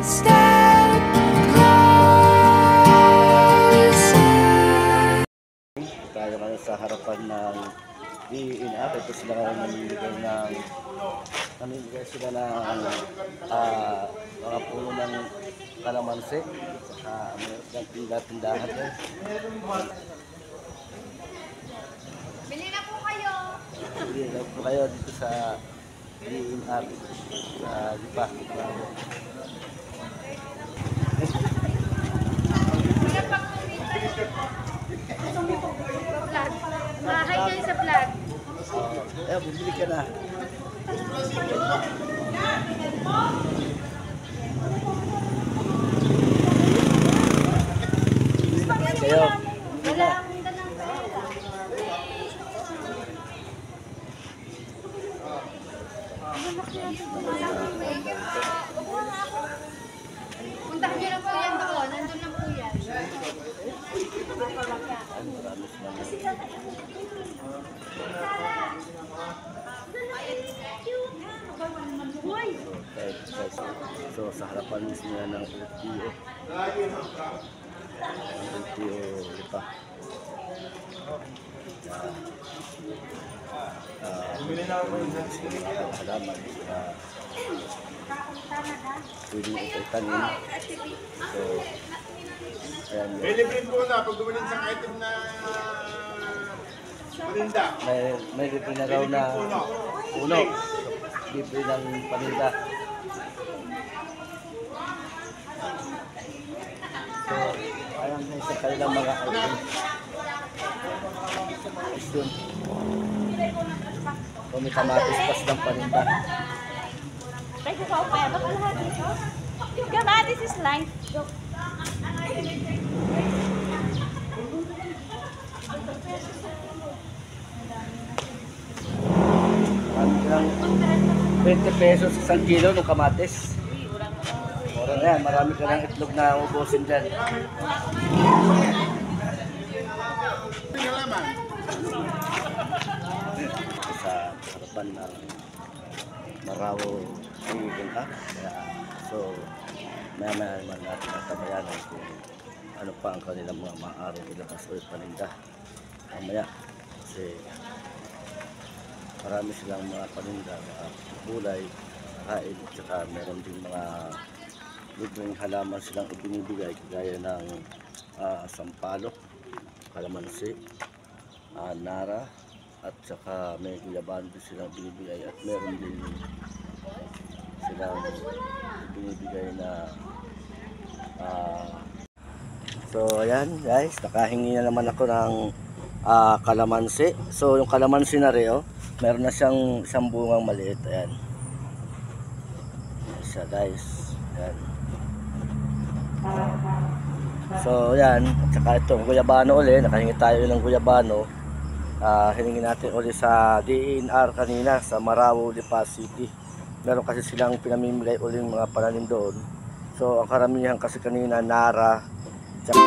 step closer. Tayo ngayon sa harapan ng DENR. Ito sila namimigay sila ng mga puno ng kalamansi. Mayroon ng tindahan din. Bili na po kayo. Bili na po kayo dito sa DENR sa Lipa. Hi kayo sa vlog. Bumili ka na. Kayo. Wala akong dalang puntahan nyo lang po yan doon. Nandun lang po yan. So sa harapan mismo yan ng LTO. Ang LTO Lipa. Halaman. Pwedeng itanin. So, ayan yun. May libre po na pag dumaling sa item na paninda. May libre na raw na puno. Libre ng paninda. So, ayan na sa kanilang mga item. Yun. So, may kamatis pas ng paninda. Try ko pa pa lahat dito. Kamatis is life. Ang 20 pesos isang kilo ng kamatis. Mura na yan, marami ka ng itlog na ubusin dyan. Sa harapan ng Marawo DENR. So, maya naman natin natabayanan kung ano pa ang kanilang mga maaaring ilabas o paninda mamaya. Kasi marami silang mga paninda, mga gulay, kain, at saka meron din mga libreng halaman silang ibinibigay kagaya ng sampalok, kalamansi, nara, at saka may gulaban din silang binibigay at meron din silang binibigay na so ayan guys, nakahingi na naman ako ng kalamansi. So yung kalamansi na rin, meron na siyang isang bungang maliit. Ayan siya guys, ayan. So ayan, at saka itong guyabano ulit, nakahingi tayo ng guyabano. Hiningi natin ulit sa DENR kanina sa Marawo, Lipa City. Meron kasi silang pinamimigay ulit mga pananim doon. So ang karamihan kasi kanina nara, tsaka